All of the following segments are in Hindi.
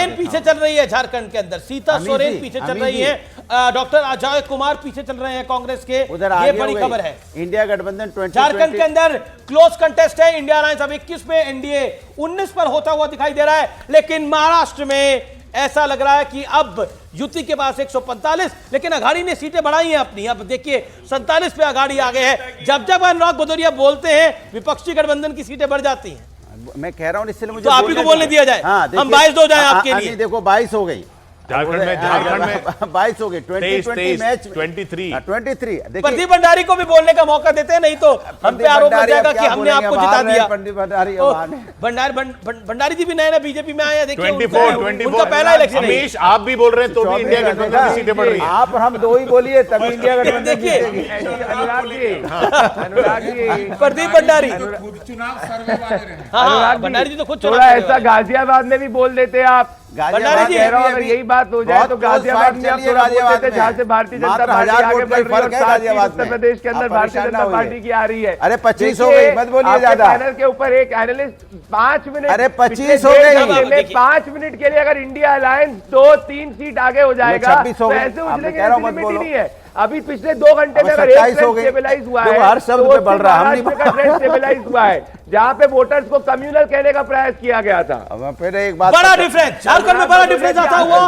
सोरेन पीछे चल रही है झारखंड के अंदर, सीता सोरेन पीछे चल रही है, डॉक्टर अजय कुमार पीछे चल रहे हैं कांग्रेस के, ये बड़ी खबर है। इंडिया गठबंधन 2020 झारखंड के अंदर क्लोज कंटेस्ट है, इंडिया अलायंस अब 21 पे, एनडीए 19 पर होता हुआ दिखाई दे रहा है। लेकिन महाराष्ट्र में ऐसा लग रहा है कि अब युति के पास 145, लेकिन अघाड़ी ने सीटें बढ़ाई हैं अपनी। अब देखिए 47 पे अघाड़ी आगे है। जब जब अनुराग भदौरिया बोलते हैं विपक्षी गठबंधन की सीटें बढ़ जाती हैं। मैं कह रहा हूं इसलिए मुझे तो आप ही को बोलने दिया जाए। हाँ, हम 22 हो जाए आपके लिए। देखो 22 हो गई झारखंड में 22 हो गई, 20 मैच 23। 23। प्रदीप भंडारी को भी बोलने का मौका देते हैं, नहीं तो हम पे आरोप लग जाएगा कि हमने आपको जिता दिया। भंडारी जी भी नए नए बीजेपी में आए हैं, देखिए 24 उनका पहला इलेक्शन है। अमीश आप भी बोल रहे हैं तो भी इंडिया गठबंधन की सीटें बढ़ रही हैं। आप और हम दो ही बोलिए तभी इंडिया गठबंधन देखिए अनुराग जी प्रदीप भंडारी, चुनाव सर्वे वाले रहे। हाँ भंडारी जी तो खुद थोड़ा ऐसा गाजियाबाद में भी बोल देते आप। भंडारी जी कह रहा हूं अगर यही बात हो जाए तो गाजियाबाद में आप थोड़ा बोल देते जहां से भारतीय जनता पार्टी आगे बढ़ रही है। उत्तर प्रदेश के अंदर भारतीय जनता पार्टी की आ रही है। अरे 25 हो गई, मत बोलिए ज्यादा। पैनल के ऊपर एक एनालिस्ट 5 मिनट, अरे 25 हो गई, 5 मिनट के लिए अगर इंडिया अलायंस 2-3 सीट आगे हो जाएगा तो ऐसे उछलेंगे नहीं है। अभी पिछले 2 घंटे में अगर एक ट्रेंड स्टेबलाइज हुआ है, हर शब्द पे बढ़ रहा है, ट्रेंड स्टेबलाइज हुआ है जहां पे वोटर्स को कम्युनल कहने का प्रयास किया गया था। फिर एक बात, बड़ा डिफरेंस झारखंड में, बड़ा डिफरेंस आता हुआ।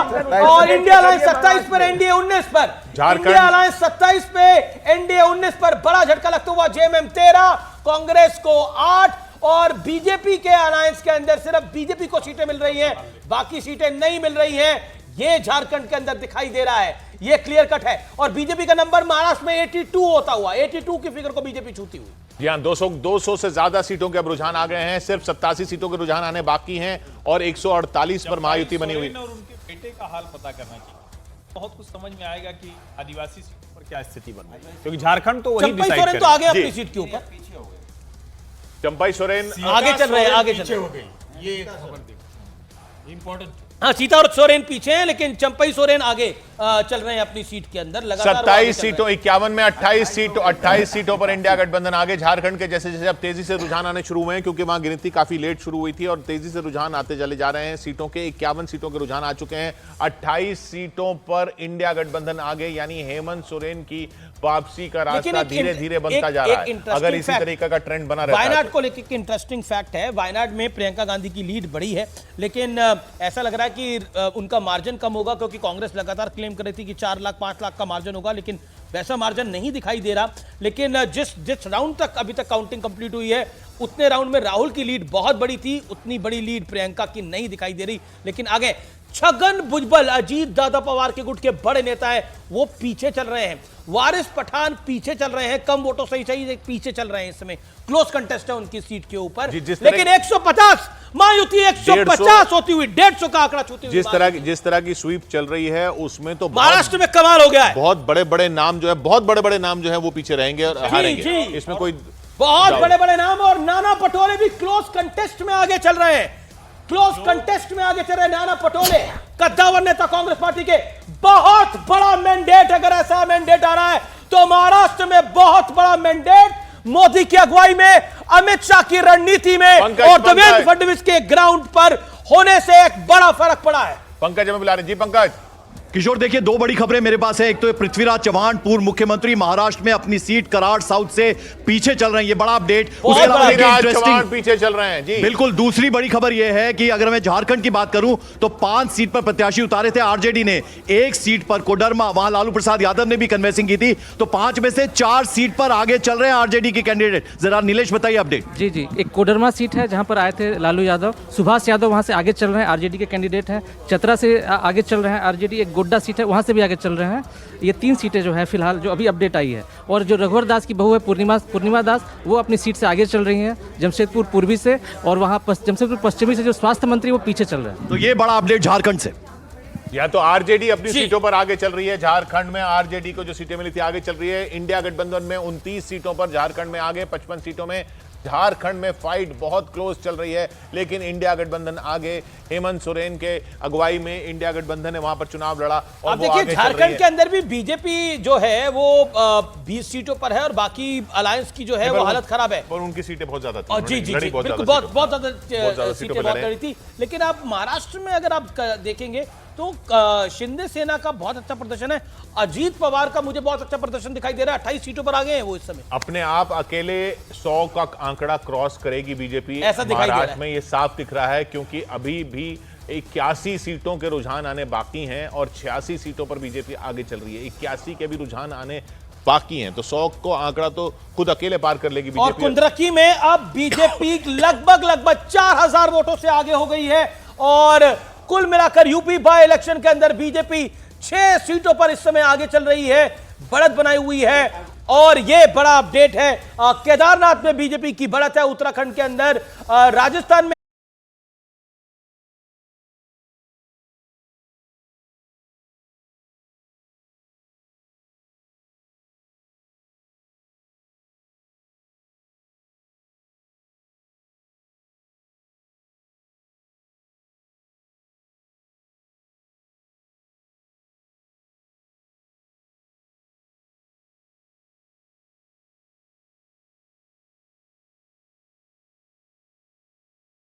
और इंडिया अलायंस 27 पर, एनडीए 19 पर। इंडिया अलायंस 27 पे, एनडीए 19 पर बड़ा झटका लगता हुआ। जेएमएम 13, कांग्रेस को 8 और बीजेपी के अलायंस के अंदर सिर्फ बीजेपी को सीटें मिल रही हैं, बाकी सीटें नहीं मिल रही हैं। ये झारखंड के अंदर दिखाई दे रहा है, ये क्लियर कट है। और बीजेपी का नंबर महाराष्ट्र में 82 होता हुआ, 82 की फिगर को बीजेपी छूती हुई। जी हाँ, 200 से ज्यादा सीटों के अब रुझान आ गए हैं, सिर्फ 87 सीटों के रुझान आने बाकी हैं और 148 पर महायुति बनी हुई। और उनके बेटे का हाल पता करना चाहिए, बहुत कुछ समझ में आएगा कि आदिवासी सीटों पर क्या स्थिति बन रही है, क्योंकि झारखंड तो वही डिसाइड सोरेन तो आगे अपनी सीट के ऊपर, चंपाई सोरेन आगे चल रहे हैं, आगे चल रहे हैं। ये खबर देखो इंपॉर्टेंट। हाँ, सीता और सोरेन पीछे हैं, लेकिन चंपई सोरेन आगे चल रहे हैं अपनी सीट के अंदर। 27 सीटों, 51 में 28 सीटों पर इंडिया गठबंधन आगे। झारखंड के जैसे जैसे अब तेजी से रुझान आने शुरू हुए हैं, क्योंकि वहां गिनती काफी लेट शुरू हुई थी और तेजी से रुझान आते चले जा रहे हैं। सीटों के 51 सीटों के रुझान आ चुके हैं, 28 सीटों पर इंडिया गठबंधन आगे, यानी हेमंत सोरेन की वापसी का रास्ता धीरे धीरे बनता जा रहा है, अगर इसी तरीके का ट्रेंड बना रहता है। वायनाड को लेकर इंटरेस्टिंग फैक्ट है, वायनाड में प्रियंका गांधी की लीड बढ़ी है, लेकिन ऐसा लग रहा है कि उनका मार्जिन कम होगा, क्योंकि कांग्रेस लगातार क्लेम कर रही थी कि 4 लाख 5 लाख का मार्जिन होगा, लेकिन वैसा मार्जिन नहीं दिखाई दे रहा। लेकिन जिस राउंड तक अभी तक काउंटिंग कंप्लीट हुई है, उतने राउंड में राहुल की लीड बहुत बड़ी थी, उतनी बड़ी लीड प्रियंका की नहीं दिखाई दे रही। लेकिन आगे छगन भुजबल, अजीत दादा पवार के गुट के बड़े नेता हैं, वो पीछे चल रहे हैं। वारिस पठान पीछे चल रहे हैं, कम वोटों से ही पीछे चल रहे हैं। इस समय क्लोज कंटेस्ट है उनकी सीट के ऊपर, लेकिन 150 महायुति 150 होती हुई 150 का आंकड़ा छूती हुई। जिस तरह की स्वीप चल रही है उसमें तो महाराष्ट्र में कमाल हो गया है। बहुत बड़े बड़े नाम जो है, बहुत बड़े बड़े नाम जो है वो पीछे रहेंगे और हारेंगे, इसमें कोई बहुत बड़े बड़े नाम। और नाना पटोले भी क्लोज कंटेस्ट में आगे चल रहे हैं, क्लोज कंटेस्ट में आगे चल रहे हैं नाना पटोले, कद्दावर नेता कांग्रेस पार्टी के। बहुत बड़ा मैंडेट, अगर ऐसा मैंडेट आ रहा है तो महाराष्ट्र में बहुत बड़ा मैंडेट मोदी की अगुवाई में, अमित शाह की रणनीति में और देवेंद्र फडणवीस के ग्राउंड पर होने से एक बड़ा फर्क पड़ा है। पंकज हमें बुला रहे हैं। जी पंकज। किशोर, देखिए 2 बड़ी खबरें मेरे पास है। एक तो पृथ्वीराज चव्हाण पूर्व मुख्यमंत्री महाराष्ट्र में अपनी सीट कराड़ साउथ से पीछे चल रहे हैं, ये बड़ा अपडेट। इंटरेस्टिंग पीछे चल रहे हैं जी, बिल्कुल। दूसरी बड़ी खबर यह है कि अगर मैं झारखंड की बात करूं तो 5 सीट पर प्रत्याशी उतारे थे आरजेडी ने, 1 सीट पर कोडरमा, वहां लालू प्रसाद यादव ने भी कन्वेंसिंग की थी, तो 5 में से 4 सीट पर आगे चल रहे हैं आरजेडी के कैंडिडेट। जरा नीलेश बताइए अपडेट। जी, एक कोडरमा सीट है जहां पर आए थे लालू यादव, सुभाष यादव वहां से आगे चल रहे हैं, आरजेडी के कैंडिडेट हैं। चतरा से आगे चल रहे हैं आरजेडी, एक गोड्डा सीट है वहां से भी आगे चल रहे हैं। ये 3 सीटें जो है फिलहाल जो अभी अपडेट आई है। और जो रघुवर दास की बहू है पूर्णिमा दास, वो अपनी सीट से आगे चल रही हैं जमशेदपुर पूर्वी से, और वहाँ जमशेदपुर पश्चिमी से जो स्वास्थ्य मंत्री वो पीछे चल रहे हैं। तो ये बड़ा अपडेट झारखंड से। या तो आरजेडी अपनी सीटों पर आगे चल रही है, झारखंड में आरजेडी को जो सीटें मिली थी आगे चल रही है। इंडिया गठबंधन में 29 सीटों पर, झारखंड में आगे 55 सीटों में झारखंड में फाइट बहुत क्लोज चल रही है, लेकिन इंडिया गठबंधन आगे। हेमंत सोरेन के अगुवाई में इंडिया गठबंधन ने वहां पर चुनाव लड़ा और अब देखिए झारखंड के अंदर भी बीजेपी जो है वो 20 सीटों पर है और बाकी अलायंस की जो है वो हालत खराब है। और उनकी सीटें बहुत ज्यादा थी। जी जी जी, बहुत बिल्कुल बहुत ज्यादा सीटें बहुत लड़ी थी। लेकिन आप महाराष्ट्र में अगर आप देखेंगे तो शिंदे सेना का बहुत अच्छा प्रदर्शन है। अजीत पवार का मुझे बहुत अच्छा प्रदर्शन दिखाई दे रहा है। 28 सीटों पर आ गए हैं वो इस समय। अपने आप अकेले 100 का आंकड़ा क्रॉस करेगी बीजेपी ऐसा दिखाई दे रहा है। महाराष्ट्र में ये साफ दिख रहा है, क्योंकि अभी भी 81 सीटों के रुझान आने बाकी हैं और 86 सीटों पर बीजेपी आगे चल रही है। 81 के भी रुझान आने बाकी हैं, तो 100 को आंकड़ा तो खुद अकेले पार कर लेगी बीजेपी। और कुंदरकी में अब बीजेपी लगभग 4000 वोटों से आगे हो गई है और कुल मिलाकर यूपी बाय इलेक्शन के अंदर बीजेपी 6 सीटों पर इस समय आगे चल रही है, बढ़त बनाई हुई है। और यह बड़ा अपडेट है। केदारनाथ में बीजेपी की बढ़त है, उत्तराखंड के अंदर, राजस्थान में